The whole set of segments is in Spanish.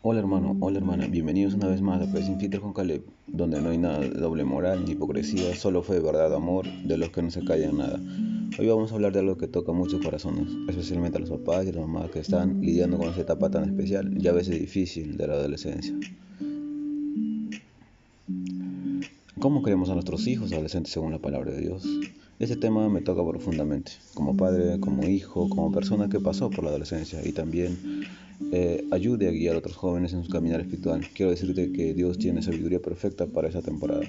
Hola hermano, hola hermana, bienvenidos una vez más a Fe Sin Filtros con Caleb, donde no hay nada de doble moral ni hipocresía, solo fe, verdad, amor, de los que no se callan nada. Hoy vamos a hablar de algo que toca muchos corazones, especialmente a los papás y a las mamás que están lidiando con esta etapa tan especial y a veces difícil de la adolescencia. ¿Cómo queremos a nuestros hijos adolescentes según la palabra de Dios? Este tema me toca profundamente, como padre, como hijo, como persona que pasó por la adolescencia y también ayude a guiar a otros jóvenes en su caminar espiritual. Quiero decirte que Dios tiene sabiduría perfecta para esa temporada.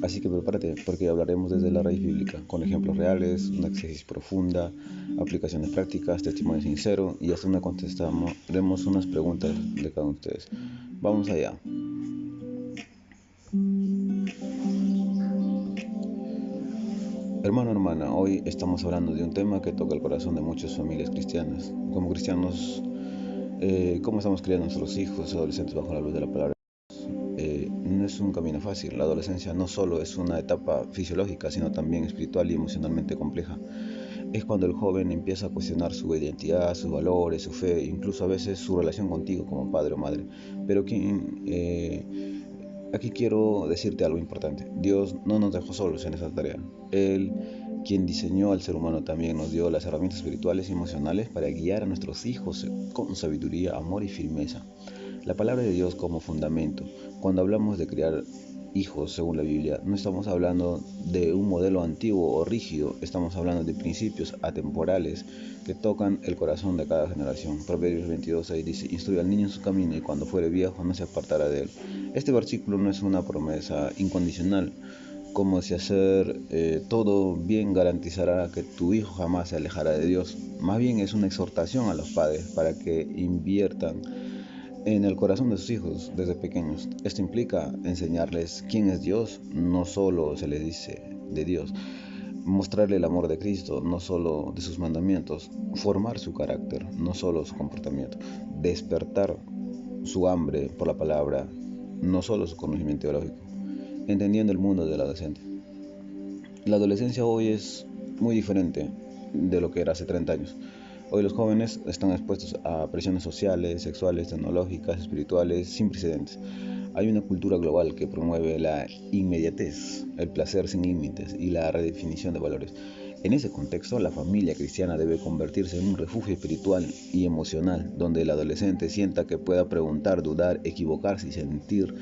Así que prepárate, porque hablaremos desde la raíz bíblica, con ejemplos reales, una exégesis profunda, aplicaciones prácticas, testimonio sincero y hasta una contestaremos unas preguntas de cada uno de ustedes. Vamos allá. Hermano, hermana, hoy estamos hablando de un tema que toca el corazón de muchas familias cristianas. Como cristianos, ¿cómo estamos criando a nuestros hijos, adolescentes bajo la luz de la palabra? No es un camino fácil. La adolescencia no solo es una etapa fisiológica, sino también espiritual y emocionalmente compleja. Es cuando el joven empieza a cuestionar su identidad, sus valores, su fe, incluso a veces su relación contigo como padre o madre. Pero aquí quiero decirte algo importante. Dios no nos dejó solos en esa tarea. Él, quien diseñó al ser humano, también nos dio las herramientas espirituales y emocionales para guiar a nuestros hijos con sabiduría, amor y firmeza. La palabra de Dios como fundamento. Cuando hablamos de criar hijos según la Biblia, no estamos hablando de un modelo antiguo o rígido, estamos hablando de principios atemporales que tocan el corazón de cada generación. Proverbios 22:6 dice: instruye al niño en su camino y cuando fuere viejo no se apartará de él. Este versículo no es una promesa incondicional, como si hacer todo bien garantizará que tu hijo jamás se alejará de Dios. Más bien es una exhortación a los padres para que inviertan en el corazón de sus hijos desde pequeños. Esto implica enseñarles quién es Dios, no solo se les dice de Dios, mostrarle el amor de Cristo, no solo de sus mandamientos, formar su carácter, no solo su comportamiento, despertar su hambre por la palabra, no solo su conocimiento teológico, entendiendo el mundo del adolescente. La adolescencia hoy es muy diferente de lo que era hace 30 años. Hoy los jóvenes están expuestos a presiones sociales, sexuales, tecnológicas, espirituales, sin precedentes. Hay una cultura global que promueve la inmediatez, el placer sin límites y la redefinición de valores. En ese contexto, la familia cristiana debe convertirse en un refugio espiritual y emocional, donde el adolescente sienta que pueda preguntar, dudar, equivocarse y sentir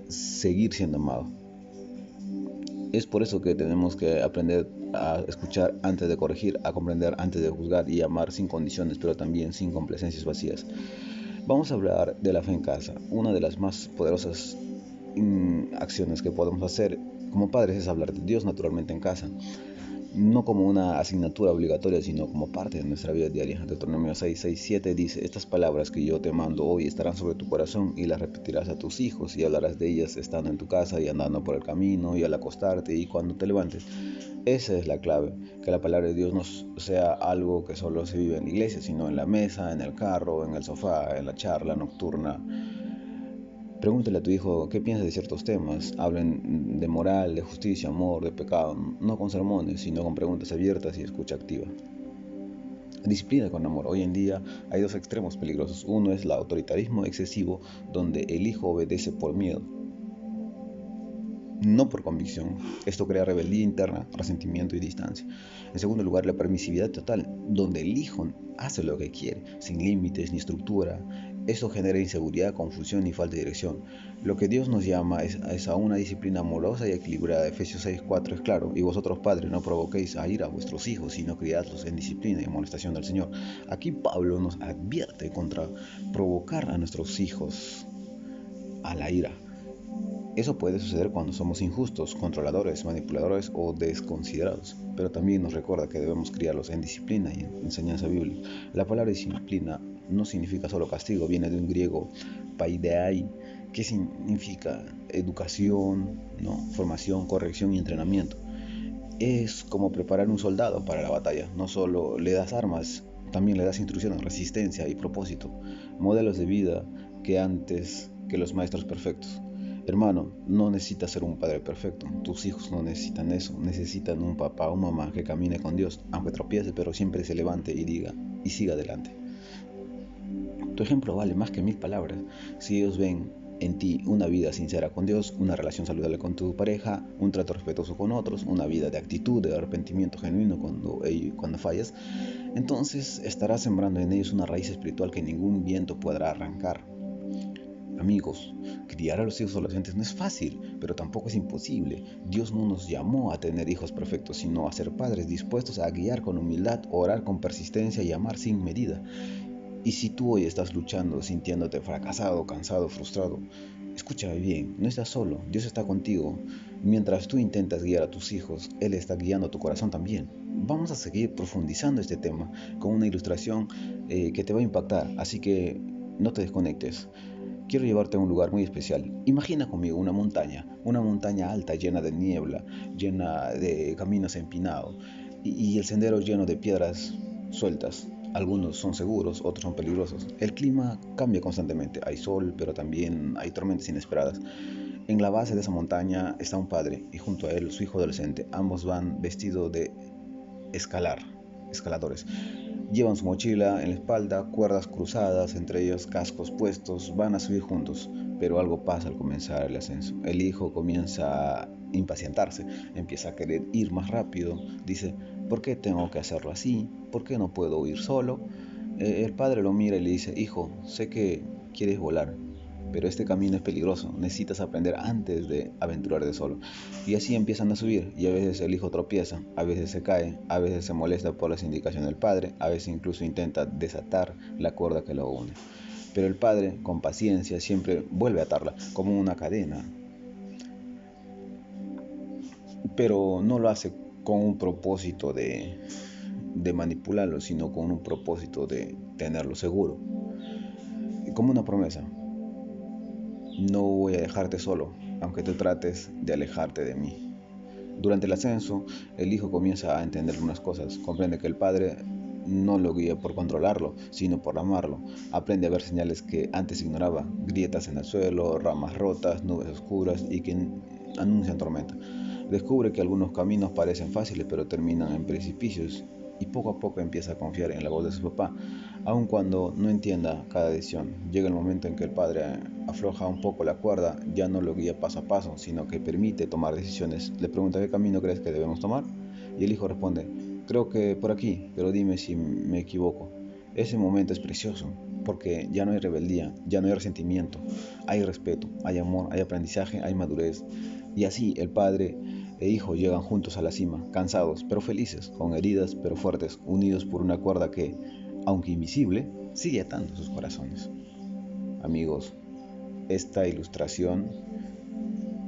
seguir siendo amado. Es por eso que tenemos que aprender a escuchar antes de corregir, a comprender antes de juzgar y amar sin condiciones, pero también sin complacencias vacías. Vamos a hablar de la fe en casa. Una de las más poderosas acciones que podemos hacer como padres es hablar de Dios naturalmente en casa, no como una asignatura obligatoria, sino como parte de nuestra vida diaria. Deuteronomio 6:7 dice: estas palabras que yo te mando hoy estarán sobre tu corazón y las repetirás a tus hijos y hablarás de ellas estando en tu casa y andando por el camino y al acostarte y cuando te levantes. Esa es la clave, que la palabra de Dios no sea algo que solo se vive en la iglesia, sino en la mesa, en el carro, en el sofá, en la charla nocturna. Pregúntale a tu hijo qué piensa de ciertos temas. Hablen de moral, de justicia, amor, de pecado, no con sermones, sino con preguntas abiertas y escucha activa. Disciplina con amor. Hoy en día hay dos extremos peligrosos. Uno es el autoritarismo excesivo, donde el hijo obedece por miedo, no por convicción. Esto crea rebeldía interna, resentimiento y distancia. En segundo lugar, la permisividad total, donde el hijo hace lo que quiere, sin límites ni estructura. Eso genera inseguridad, confusión y falta de dirección. Lo que Dios nos llama es a una disciplina amorosa y equilibrada. Efesios 6:4 es claro: y vosotros, padres, no provoquéis a ira a vuestros hijos, sino criadlos en disciplina y amonestación del Señor. Aquí Pablo nos advierte contra provocar a nuestros hijos a la ira. Eso puede suceder cuando somos injustos, controladores, manipuladores o desconsiderados, pero también nos recuerda que debemos criarlos en disciplina y en enseñanza bíblica. La palabra disciplina no significa solo castigo, viene de un griego paideai, que significa educación, ¿no? Formación, corrección y entrenamiento. Es como preparar un soldado para la batalla, no solo le das armas, también le das instrucciones, resistencia y propósito, modelos de vida que antes que los maestros perfectos. Hermano, no necesitas ser un padre perfecto. Tus hijos no necesitan eso. Necesitan un papá o mamá que camine con Dios, aunque tropiece, pero siempre se levante y diga y siga adelante. Tu ejemplo vale más que 1000 palabras. Si ellos ven en ti una vida sincera con Dios, una relación saludable con tu pareja, un trato respetuoso con otros, una vida de actitud, de arrepentimiento genuino cuando fallas, entonces estarás sembrando en ellos una raíz espiritual que ningún viento podrá arrancar. Amigos, criar a los hijos adolescentes no es fácil, pero tampoco es imposible. Dios no nos llamó a tener hijos perfectos, sino a ser padres dispuestos a guiar con humildad, orar con persistencia y amar sin medida. Y si tú hoy estás luchando, sintiéndote fracasado, cansado, frustrado, escúchame bien, no estás solo, Dios está contigo. Mientras tú intentas guiar a tus hijos, Él está guiando tu corazón también. Vamos a seguir profundizando este tema con una ilustración que te va a impactar, así que no te desconectes. Quiero llevarte a un lugar muy especial. Imagina conmigo una montaña alta llena de niebla, llena de caminos empinados y el sendero lleno de piedras sueltas. Algunos son seguros, otros son peligrosos. El clima cambia constantemente. Hay sol, pero también hay tormentas inesperadas. En la base de esa montaña está un padre y junto a él su hijo adolescente. Ambos van vestidos de escaladores. Llevan su mochila en la espalda, cuerdas cruzadas, entre ellos cascos puestos, van a subir juntos, pero algo pasa al comenzar el ascenso. El hijo comienza a impacientarse, empieza a querer ir más rápido, dice, ¿por qué tengo que hacerlo así? ¿Por qué no puedo ir solo? El padre lo mira y le dice, hijo, sé que quieres volar, pero este camino es peligroso, necesitas aprender antes de aventurarte solo. Y así empiezan a subir, y a veces el hijo tropieza, a veces se cae, a veces se molesta por las indicaciones del padre, a veces incluso intenta desatar la cuerda que lo une. Pero el padre, con paciencia, siempre vuelve a atarla, como una cadena. Pero no lo hace con un propósito de manipularlo, sino con un propósito de tenerlo seguro. Como una promesa. No voy a dejarte solo, aunque tú trates de alejarte de mí. Durante el ascenso, el hijo comienza a entender unas cosas. Comprende que el padre no lo guía por controlarlo, sino por amarlo. Aprende a ver señales que antes ignoraba, grietas en el suelo, ramas rotas, nubes oscuras y que anuncian tormenta. Descubre que algunos caminos parecen fáciles pero terminan en precipicios y poco a poco empieza a confiar en la voz de su papá, aun cuando no entienda cada decisión. Llega el momento en que el padre afloja un poco la cuerda, ya no lo guía paso a paso, sino que permite tomar decisiones. Le pregunta qué camino crees que debemos tomar y el hijo responde, creo que por aquí, pero dime si me equivoco. Ese momento es precioso, porque ya no hay rebeldía, ya no hay resentimiento, hay respeto, hay amor, hay aprendizaje, hay madurez. Y así el padre e hijo llegan juntos a la cima, cansados pero felices, con heridas pero fuertes, unidos por una cuerda que, aunque invisible, sigue atando sus corazones. Amigos, esta ilustración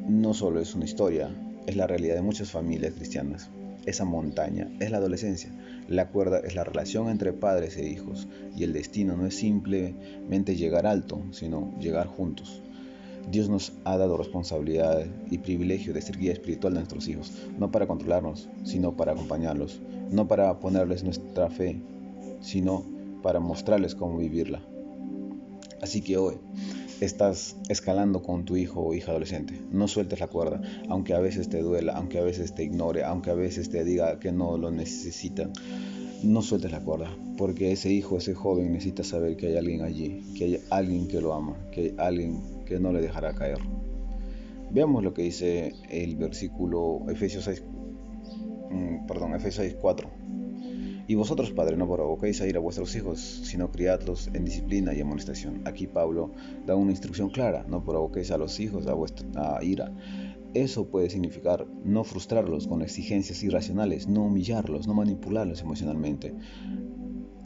no solo es una historia, es la realidad de muchas familias cristianas. Esa montaña es la adolescencia, la cuerda es la relación entre padres e hijos, y el destino no es simplemente llegar alto, sino llegar juntos. Dios nos ha dado responsabilidad y privilegio de ser guía espiritual de nuestros hijos, no para controlarnos, sino para acompañarlos, no para ponerles nuestra fe, sino para mostrarles cómo vivirla. Así que hoy estás escalando con tu hijo o hija adolescente. No sueltes la cuerda, aunque a veces te duela, aunque a veces te ignore, aunque a veces te diga que no lo necesitan. No sueltes la cuerda, porque ese hijo, ese joven necesita saber que hay alguien allí, que hay alguien que lo ama, que hay alguien que no le dejará caer. Veamos lo que dice el versículo Efesios 6:4. Y vosotros, padres, no provoquéis a ir a vuestros hijos, sino criadlos en disciplina y amonestación. Aquí Pablo da una instrucción clara: no provoquéis a los hijos a ira. Eso puede significar no frustrarlos con exigencias irracionales, no humillarlos, no manipularlos emocionalmente.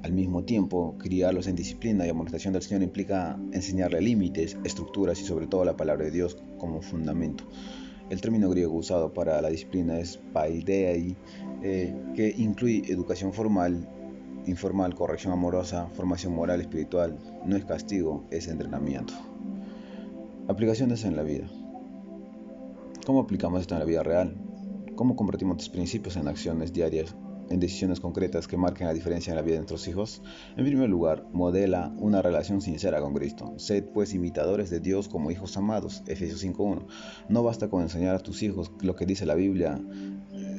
Al mismo tiempo, criarlos en disciplina y amonestación del Señor implica enseñarle límites, estructuras y sobre todo la palabra de Dios como fundamento. El término griego usado para la disciplina es paidei, que incluye educación formal, informal, corrección amorosa, formación moral, espiritual. No es castigo, es entrenamiento. Aplicaciones en la vida. ¿Cómo aplicamos esto en la vida real? ¿Cómo convertimos estos principios en acciones diarias, en decisiones concretas que marquen la diferencia en la vida de nuestros hijos? En primer lugar, modela una relación sincera con Cristo. Sed pues imitadores de Dios como hijos amados, Efesios 5:1. No basta con enseñar a tus hijos lo que dice la Biblia,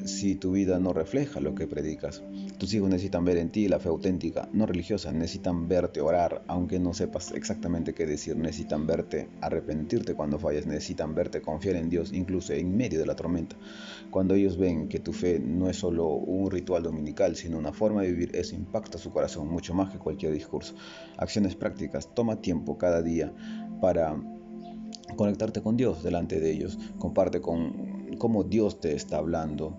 si tu vida no refleja lo que predicas. Tus hijos necesitan ver en ti la fe auténtica, no religiosa. Necesitan verte orar, aunque no sepas exactamente qué decir. Necesitan verte arrepentirte cuando fallas. Necesitan verte confiar en Dios, incluso en medio de la tormenta. Cuando ellos ven que tu fe no es solo un ritual dominical, sino una forma de vivir, eso impacta su corazón mucho más que cualquier discurso. Acciones prácticas. Toma tiempo cada día para conectarte con Dios delante de ellos. Comparte con cómo Dios te está hablando,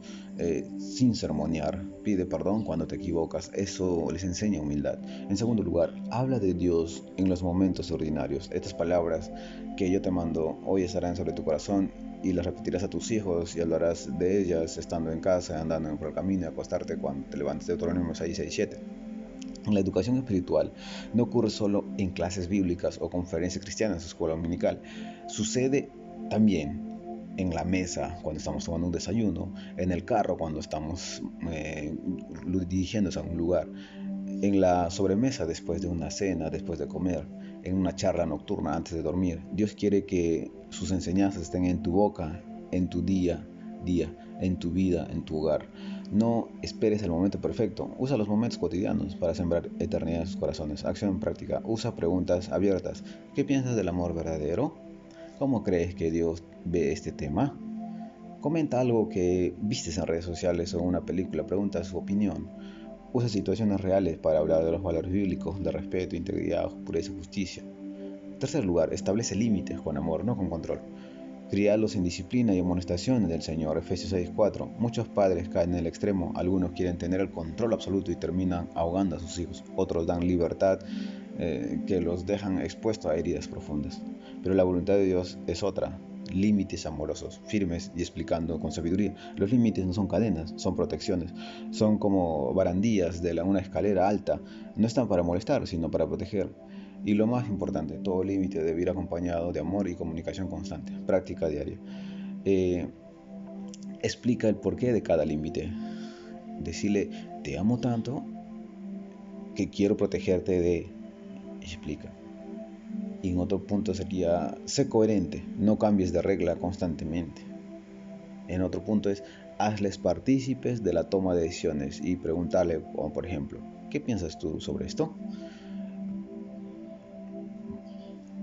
sin sermonear. Pide perdón cuando te equivocas. Eso les enseña humildad. En segundo lugar, habla de Dios en los momentos ordinarios. Estas palabras que yo te mando hoy estarán sobre tu corazón y las repetirás a tus hijos y hablarás de ellas estando en casa, andando por el camino y acostarte cuando te levantes. Deuteronomio 6:6-7. La educación espiritual no ocurre solo en clases bíblicas o conferencias cristianas o escuela dominical. Sucede también en la mesa cuando estamos tomando un desayuno, en el carro cuando estamos dirigiéndose a un lugar, en la sobremesa después de una cena, después de comer, en una charla nocturna antes de dormir. Dios quiere que sus enseñanzas estén en tu boca, en tu día, en tu vida, en tu hogar. No esperes el momento perfecto. Usa los momentos cotidianos para sembrar eternidad en sus corazones. Acción práctica. Usa preguntas abiertas. ¿Qué piensas del amor verdadero? ¿Cómo crees que Dios ve este tema? Comenta algo que vistes en redes sociales o en una película. Pregunta su opinión. Usa situaciones reales para hablar de los valores bíblicos, de respeto, integridad, pureza y justicia. En tercer lugar, establece límites con amor, no con control. Críalos en disciplina y amonestaciones del Señor. Efesios 6:4. Muchos padres caen en el extremo. Algunos quieren tener el control absoluto y terminan ahogando a sus hijos. Otros dan libertad que los dejan expuestos a heridas profundas. Pero la voluntad de Dios es otra. Límites amorosos, firmes y explicando con sabiduría. Los límites no son cadenas, son protecciones. Son como barandillas de una escalera alta. No están para molestar, sino para proteger. Y lo más importante, todo límite debe ir acompañado de amor y comunicación constante, práctica diaria. Explica el porqué de cada límite. Decirle, te amo tanto que quiero protegerte de... Explica. Y en otro punto sería, sé coherente, no cambies de regla constantemente. En otro punto es, hazles partícipes de la toma de decisiones y preguntarle, como por ejemplo, ¿qué piensas tú sobre esto?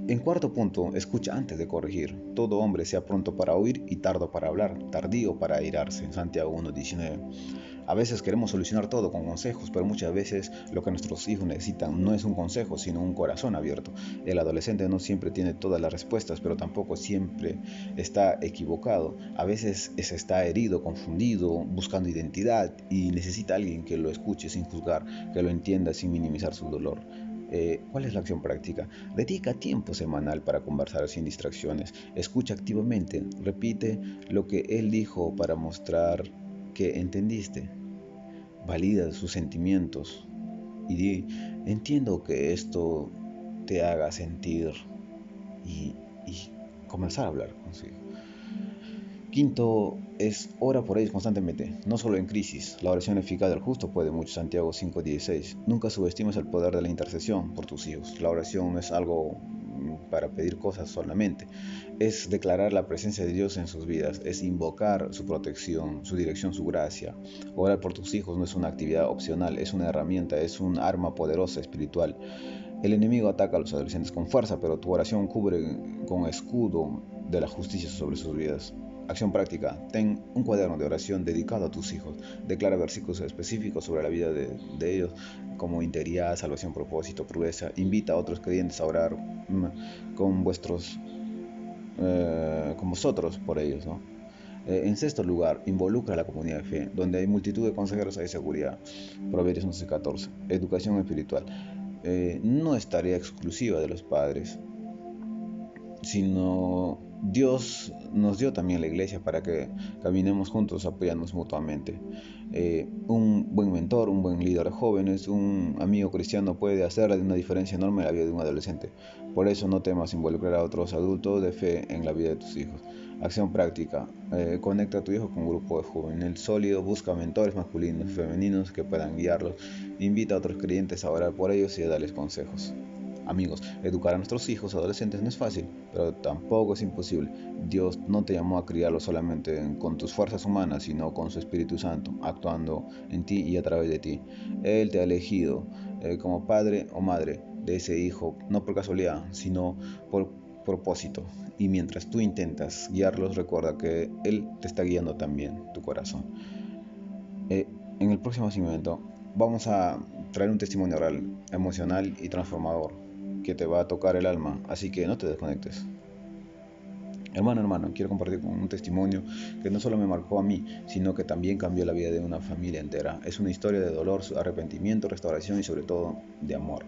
En cuarto punto, escucha antes de corregir. Todo hombre sea pronto para oír y tardo para hablar, tardío para airarse. Santiago 1:19. A veces queremos solucionar todo con consejos, pero muchas veces lo que nuestros hijos necesitan no es un consejo, sino un corazón abierto. El adolescente no siempre tiene todas las respuestas, pero tampoco siempre está equivocado. A veces está herido, confundido, buscando identidad y necesita a alguien que lo escuche sin juzgar, que lo entienda sin minimizar su dolor. ¿Cuál es la acción práctica? Dedica tiempo semanal para conversar sin distracciones. Escucha activamente. Repite lo que él dijo para mostrar que entendiste. Valida sus sentimientos y di, entiendo que esto te haga sentir y comenzar a hablar consigo. Quinto es ora por ellos constantemente, no solo en crisis. La oración eficaz del justo puede mucho. Santiago 5:16. Nunca subestimes el poder de la intercesión por tus hijos. La oración no es algo para pedir cosas solamente. Es declarar la presencia de Dios en sus vidas. Es invocar su protección, su dirección, su gracia. Orar por tus hijos no es una actividad opcional, es una herramienta, es un arma poderosa espiritual. El enemigo ataca a los adolescentes con fuerza, pero tu oración cubre con escudo de la justicia sobre sus vidas. Acción práctica. Ten un cuaderno de oración dedicado a tus hijos. Declara versículos específicos sobre la vida de ellos, como integridad, salvación, propósito, pureza. Invita a otros creyentes a orar con vosotros por ellos, ¿no? En sexto lugar, involucra a la comunidad de fe. Donde hay multitud de consejeros hay seguridad. Proverbios 11:14. Educación espiritual. No es tarea exclusiva de los padres, sino Dios nos dio también la iglesia para que caminemos juntos, apoyándonos mutuamente. Un buen mentor, un buen líder de jóvenes, un amigo cristiano puede hacerle una diferencia enorme en la vida de un adolescente. Por eso no temas involucrar a otros adultos de fe en la vida de tus hijos. Acción práctica. Conecta a tu hijo con un grupo de jóvenes sólido, busca mentores masculinos y femeninos que puedan guiarlos. Invita a otros creyentes a orar por ellos y a darles consejos. Amigos, educar a nuestros hijos adolescentes no es fácil, pero tampoco es imposible. Dios no te llamó a criarlos solamente con tus fuerzas humanas, sino con su Espíritu Santo, actuando en ti y a través de ti. Él te ha elegido como padre o madre de ese hijo, no por casualidad, sino por propósito. Y mientras tú intentas guiarlos, recuerda que Él te está guiando también tu corazón. En el próximo segmento vamos a traer un testimonio real, emocional y transformador que te va a tocar el alma, así que no te desconectes. Hermano, quiero compartir con un testimonio que no solo me marcó a mí, sino que también cambió la vida de una familia entera. Es una historia de dolor, arrepentimiento, restauración y sobre todo de amor.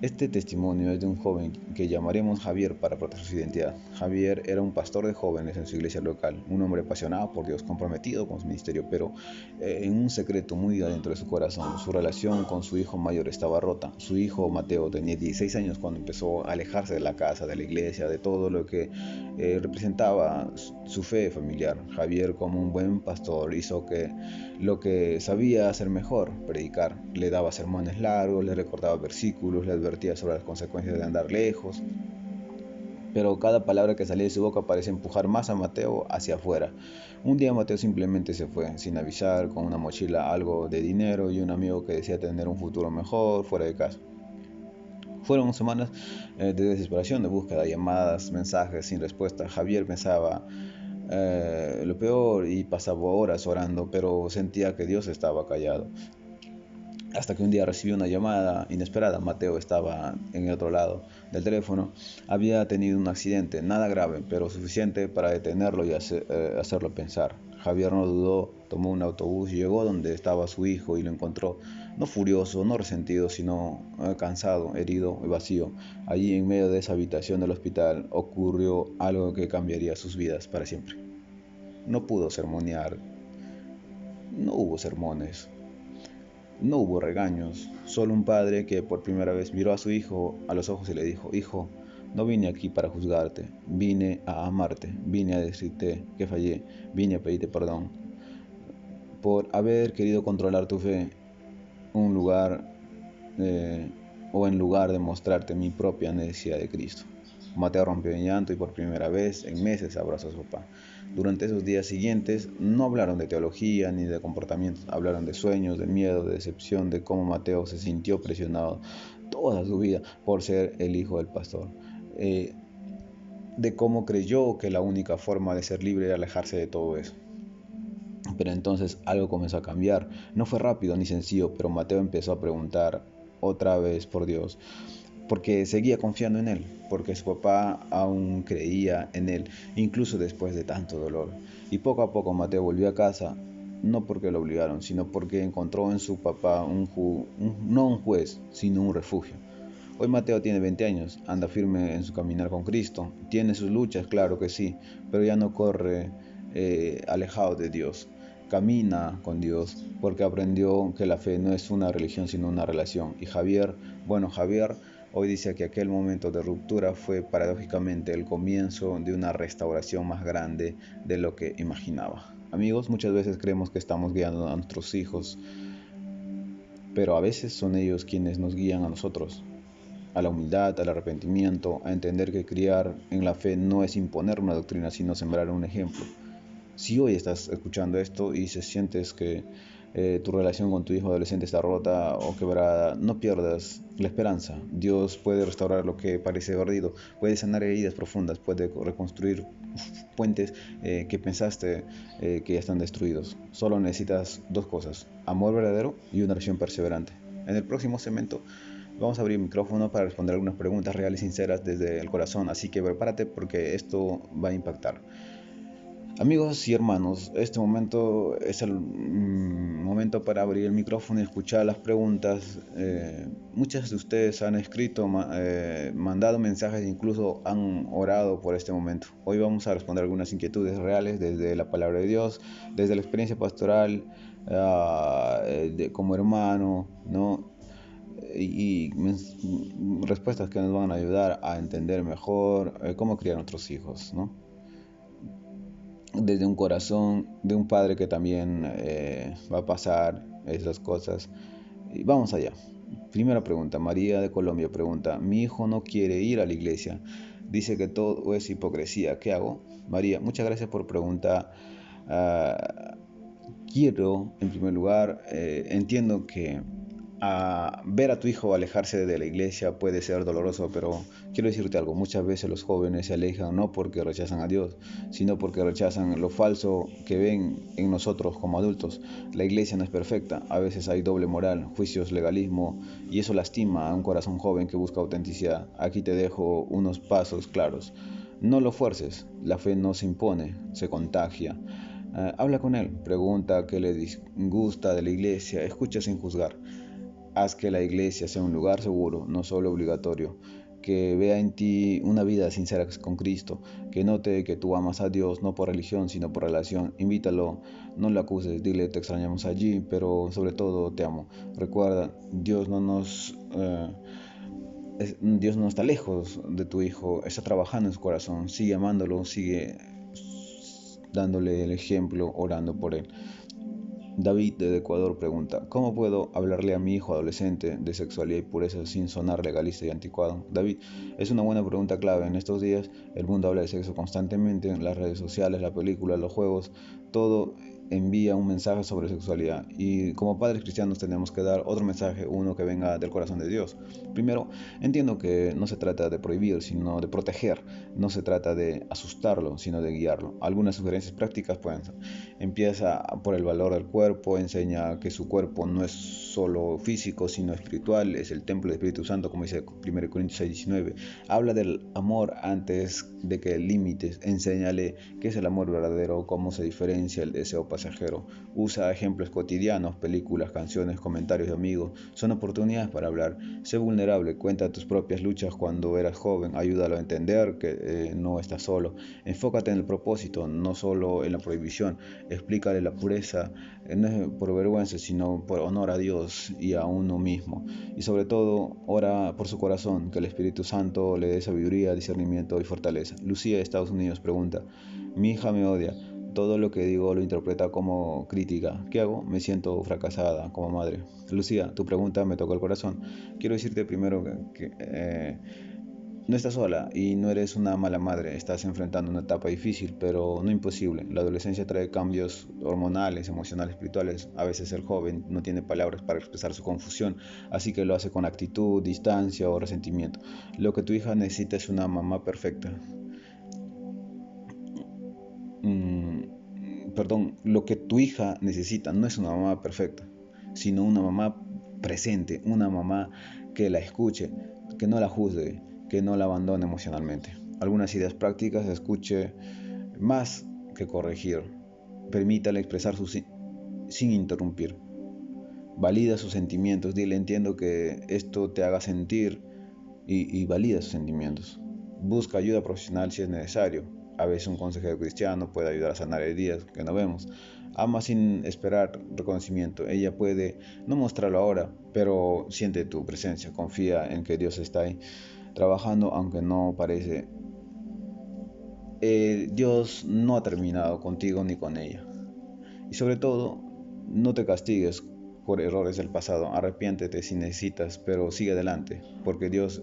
Este testimonio es de un joven que llamaremos Javier para proteger su identidad. Javier era un pastor de jóvenes en su iglesia local, un hombre apasionado por Dios, comprometido con su ministerio, pero en un secreto muy adentro de su corazón. Su relación con su hijo mayor estaba rota. Su hijo Mateo tenía 16 años cuando empezó a alejarse de la casa, de la iglesia, de todo lo que representaba su fe familiar. Javier, como un buen pastor, hizo que lo que sabía hacer mejor, predicar. Le daba sermones largos, le recordaba versículos, le advertía sobre las consecuencias de andar lejos. Pero cada palabra que salía de su boca parecía empujar más a Mateo hacia afuera. Un día Mateo simplemente se fue, sin avisar, con una mochila, algo de dinero y un amigo que decía tener un futuro mejor fuera de casa. Fueron semanas de desesperación, de búsqueda, llamadas, mensajes sin respuesta. Javier pensaba lo peor y pasaba horas orando, pero sentía que Dios estaba callado. Hasta que un día recibió una llamada inesperada. Mateo estaba en el otro lado del teléfono. Había tenido un accidente, nada grave, pero suficiente para detenerlo y hacerlo pensar. Javier no dudó, tomó un autobús, llegó donde estaba su hijo y lo encontró, no furioso, no resentido, sino cansado, herido y vacío. Allí, en medio de esa habitación del hospital, ocurrió algo que cambiaría sus vidas para siempre. No pudo sermonear, no hubo sermones, no hubo regaños, solo un padre que por primera vez miró a su hijo a los ojos y le dijo: hijo, no vine aquí para juzgarte, vine a amarte, vine a decirte que fallé, vine a pedirte perdón por haber querido controlar tu fe un lugar o en lugar de mostrarte mi propia necesidad de Cristo. Mateo rompió en llanto y por primera vez en meses abrazó a su papá. Durante esos días siguientes no hablaron de teología ni de comportamiento, hablaron de sueños, de miedo, de decepción, de cómo Mateo se sintió presionado toda su vida por ser el hijo del pastor, de cómo creyó que la única forma de ser libre era alejarse de todo eso. Pero entonces algo comenzó a cambiar. No fue rápido ni sencillo, pero Mateo empezó a preguntar otra vez por Dios, porque seguía confiando en Él, porque su papá aún creía en Él, incluso después de tanto dolor. Y poco a poco Mateo volvió a casa, no porque lo obligaron, sino porque encontró en su papá no un juez, sino un refugio. Hoy Mateo tiene 20 años, anda firme en su caminar con Cristo, tiene sus luchas, claro que sí, pero ya no corre alejado de Dios. Camina con Dios porque aprendió que la fe no es una religión sino una relación. Y Javier hoy dice que aquel momento de ruptura fue paradójicamente el comienzo de una restauración más grande de lo que imaginaba. Amigos, muchas veces creemos que estamos guiando a nuestros hijos, pero a veces son ellos quienes nos guían a nosotros, a la humildad, al arrepentimiento, a entender que criar en la fe no es imponer una doctrina, sino sembrar un ejemplo. Si hoy estás escuchando esto y sientes que tu relación con tu hijo adolescente está rota o quebrada, no pierdas la esperanza. Dios puede restaurar lo que parece perdido, puede sanar heridas profundas, puede reconstruir puentes que pensaste que ya están destruidos. Solo necesitas dos cosas: amor verdadero y una oración perseverante. En el próximo segmento vamos a abrir el micrófono para responder algunas preguntas reales y sinceras desde el corazón, así que prepárate porque esto va a impactar. Amigos y hermanos, este momento es el momento para abrir el micrófono y escuchar las preguntas. Muchas de ustedes han escrito, mandado mensajes e incluso han orado por este momento. Hoy vamos a responder algunas inquietudes reales desde la palabra de Dios, desde la experiencia pastoral, como hermano, ¿no? Y respuestas que nos van a ayudar a entender mejor cómo criar a nuestros hijos, ¿no? Desde un corazón de un padre que también va a pasar esas cosas. Y vamos allá. Primera pregunta, María de Colombia pregunta, mi hijo no quiere ir a la iglesia, dice que todo es hipocresía, ¿qué hago? María, muchas gracias por preguntar. Ah, quiero, en primer lugar, entiendo que ver a tu hijo alejarse de la iglesia puede ser doloroso, pero quiero decirte algo, muchas veces los jóvenes se alejan no porque rechazan a Dios, sino porque rechazan lo falso que ven en nosotros como adultos. La iglesia no es perfecta, a veces hay doble moral, juicios, legalismo, y eso lastima a un corazón joven que busca autenticidad. Aquí te dejo unos pasos claros. No lo fuerces, la fe no se impone, se contagia. Habla con él, pregunta qué le disgusta de la iglesia, escucha sin juzgar. Haz que la iglesia sea un lugar seguro, no solo obligatorio. Que vea en ti una vida sincera con Cristo. Que note que tú amas a Dios no por religión, sino por relación. Invítalo, no lo acuses, dile te extrañamos allí, pero sobre todo te amo. Recuerda, Dios no está lejos de tu hijo, está trabajando en su corazón. Sigue amándolo, sigue dándole el ejemplo, orando por él. David de Ecuador pregunta, ¿cómo puedo hablarle a mi hijo adolescente de sexualidad y pureza sin sonar legalista y anticuado? David, es una buena pregunta clave. En estos días el mundo habla de sexo constantemente, en las redes sociales, la película, los juegos, todo envía un mensaje sobre sexualidad. Y como padres cristianos tenemos que dar otro mensaje, uno que venga del corazón de Dios. Primero, entiendo que no se trata de prohibir, sino de proteger. No se trata de asustarlo, sino de guiarlo. Algunas sugerencias prácticas pueden ser: empieza por el valor del cuerpo, enseña que su cuerpo no es solo físico, sino espiritual, es el templo del Espíritu Santo, como dice 1 Corintios 6:19. Habla del amor antes de que límites, enséñale qué es el amor verdadero, cómo se diferencia el deseo pasajero. Usa ejemplos cotidianos, películas, canciones, comentarios de amigos, son oportunidades para hablar. Sé vulnerable, cuenta tus propias luchas cuando eras joven, ayúdalo a entender que no estás solo. Enfócate en el propósito, no solo en la prohibición. Explícale la pureza, no es por vergüenza, sino por honor a Dios y a uno mismo. Y sobre todo, ora por su corazón, que el Espíritu Santo le dé sabiduría, discernimiento y fortaleza. Lucía de Estados Unidos pregunta, mi hija me odia, todo lo que digo lo interpreta como crítica. ¿Qué hago? Me siento fracasada como madre. Lucía, tu pregunta me tocó el corazón. Quiero decirte primero que no estás sola y no eres una mala madre, estás enfrentando una etapa difícil, pero no imposible. La adolescencia trae cambios hormonales, emocionales, espirituales. A veces el joven no tiene palabras para expresar su confusión, así que lo hace con actitud, distancia o resentimiento. Lo que tu hija necesita es una mamá perfecta. Lo que tu hija necesita no es una mamá perfecta, sino una mamá presente, una mamá que la escuche, que no la juzgue, que no la abandone emocionalmente. Algunas ideas prácticas: escuche más que corregir, permítale expresar sin interrumpir, valida sus sentimientos, dile entiendo que esto te haga sentir y valida sus sentimientos. Busca ayuda profesional si es necesario. A veces un consejero cristiano puede ayudar a sanar heridas que no vemos. Ama sin esperar reconocimiento. Ella puede no mostrarlo ahora, pero siente tu presencia. Confía en que Dios está ahí, trabajando aunque no parece. Dios no ha terminado contigo ni con ella. Y sobre todo, no te castigues por errores del pasado. Arrepiéntete si necesitas, pero sigue adelante, porque Dios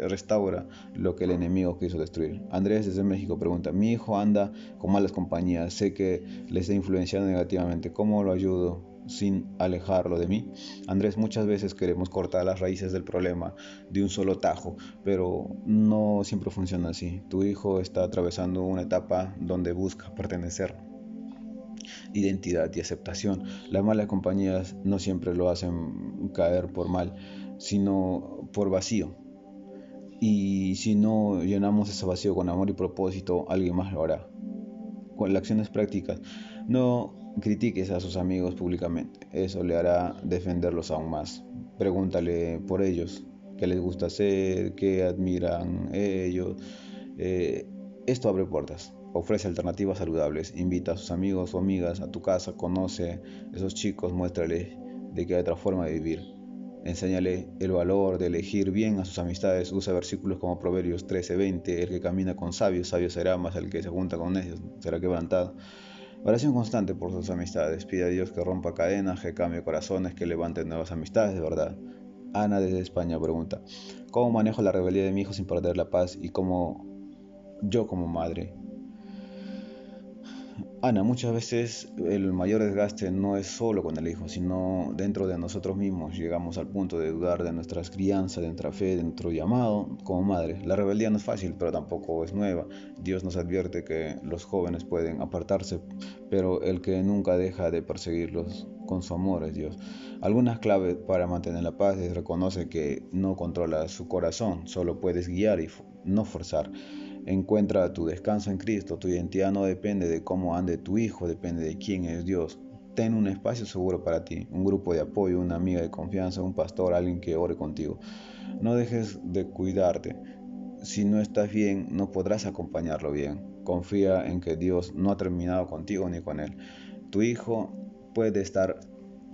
restaura lo que el enemigo quiso destruir. Andrés desde México pregunta, mi hijo anda con malas compañías, sé que le está influenciando negativamente, ¿cómo lo ayudo sin alejarlo de mí? Andrés, muchas veces queremos cortar las raíces del problema de un solo tajo, pero no siempre funciona así. Tu hijo está atravesando una etapa donde busca pertenecer, identidad y aceptación. Las malas compañías no siempre lo hacen caer por mal, sino por vacío. Y si no llenamos ese vacío con amor y propósito, alguien más lo hará. Con las acciones prácticas, no critiques a sus amigos públicamente, eso le hará defenderlos aún más. Pregúntale por ellos, qué les gusta hacer, qué admiran ellos. Eh, Esto abre puertas, ofrece alternativas saludables, invita a sus amigos o amigas a tu casa, conoce a esos chicos, muéstrales de que hay otra forma de vivir. Enséñale el valor de elegir bien a sus amistades. Usa versículos como Proverbios 13:20, el que camina con sabios, sabio será, mas el que se junta con necios será quebrantado. Oración constante por sus amistades. Pide a Dios que rompa cadenas, que cambie corazones, que levante nuevas amistades de verdad. Ana desde España pregunta, ¿cómo manejo la rebeldía de mi hijo sin perder la paz y cómo yo como madre? Ana, muchas veces el mayor desgaste no es solo con el hijo, sino dentro de nosotros mismos. Llegamos al punto de dudar de nuestras crianzas, de nuestra fe, de nuestro llamado como madre. La rebeldía no es fácil, pero tampoco es nueva. Dios nos advierte que los jóvenes pueden apartarse, pero el que nunca deja de perseguirlos con su amor es Dios. Algunas claves para mantener la paz es reconocer que no controlas su corazón, solo puedes guiar y no forzar. Encuentra tu descanso en Cristo. Tu identidad no depende de cómo ande tu hijo, depende de quién es Dios. Ten un espacio seguro para ti, un grupo de apoyo, una amiga de confianza, un pastor, alguien que ore contigo. No dejes de cuidarte. Si no estás bien, no podrás acompañarlo bien. Confía en que Dios no ha terminado contigo ni con él. Tu hijo puede estar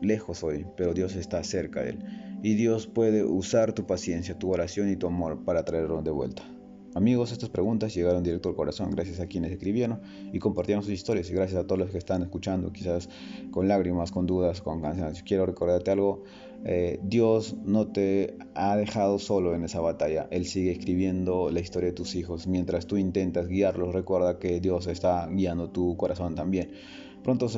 lejos hoy, pero Dios está cerca de él. Y Dios puede usar tu paciencia, tu oración y tu amor para traerlo de vuelta. Amigos, estas preguntas llegaron directo al corazón gracias a quienes escribieron y compartieron sus historias y gracias a todos los que están escuchando, quizás con lágrimas, con dudas, con canciones. Quiero recordarte algo, Dios no te ha dejado solo en esa batalla, Él sigue escribiendo la historia de tus hijos. Mientras tú intentas guiarlos, recuerda que Dios está guiando tu corazón también. Pronto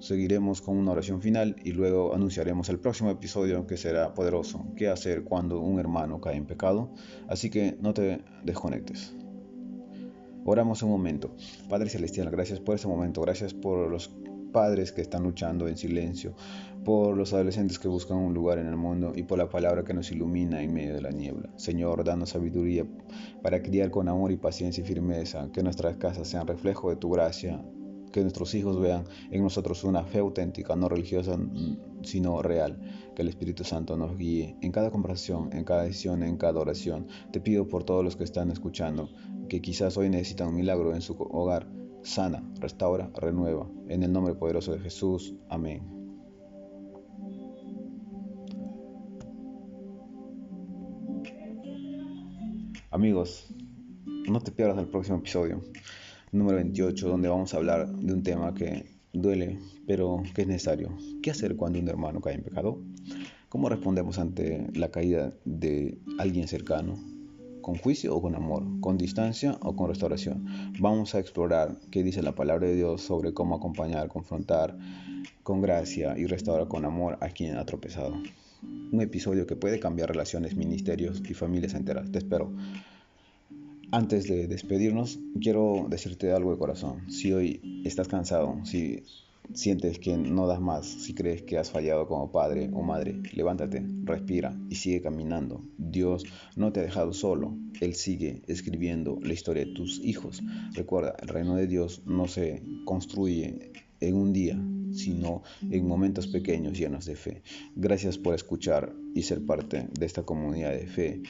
seguiremos con una oración final y luego anunciaremos el próximo episodio que será poderoso. ¿Qué hacer cuando un hermano cae en pecado? Así que no te desconectes. Oramos un momento. Padre Celestial, gracias por este momento. Gracias por los padres que están luchando en silencio, por los adolescentes que buscan un lugar en el mundo y por la palabra que nos ilumina en medio de la niebla. Señor, danos sabiduría para criar con amor y paciencia y firmeza, que nuestras casas sean reflejo de tu gracia, que nuestros hijos vean en nosotros una fe auténtica, no religiosa, sino real. Que el Espíritu Santo nos guíe en cada conversación, en cada decisión, en cada oración. Te pido por todos los que están escuchando, que quizás hoy necesitan un milagro en su hogar. Sana, restaura, renueva. En el nombre poderoso de Jesús. Amén. Amigos, no te pierdas el próximo episodio, número 28, donde vamos a hablar de un tema que duele, pero que es necesario. ¿Qué hacer cuando un hermano cae en pecado? ¿Cómo respondemos ante la caída de alguien cercano? ¿Con juicio o con amor? ¿Con distancia o con restauración? Vamos a explorar qué dice la palabra de Dios sobre cómo acompañar, confrontar con gracia y restaurar con amor a quien ha tropezado. Un episodio que puede cambiar relaciones, ministerios y familias enteras. Te espero. Antes de despedirnos, quiero decirte algo de corazón. Si hoy estás cansado, si sientes que no das más, si crees que has fallado como padre o madre, levántate, respira y sigue caminando. Dios no te ha dejado solo. Él sigue escribiendo la historia de tus hijos. Recuerda, el reino de Dios no se construye en un día, sino en momentos pequeños llenos de fe. Gracias por escuchar y ser parte de esta comunidad de fe.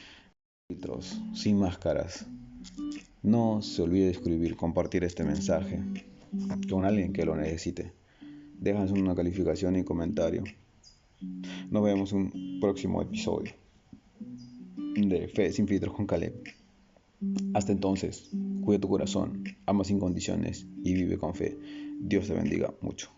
Filtros, sin máscaras. No se olvide de escribir, compartir este mensaje con alguien que lo necesite. Déjanos una calificación y comentario. Nos vemos en un próximo episodio de Fe sin filtros con Caleb. Hasta entonces, cuida tu corazón, ama sin condiciones y vive con fe. Dios te bendiga mucho.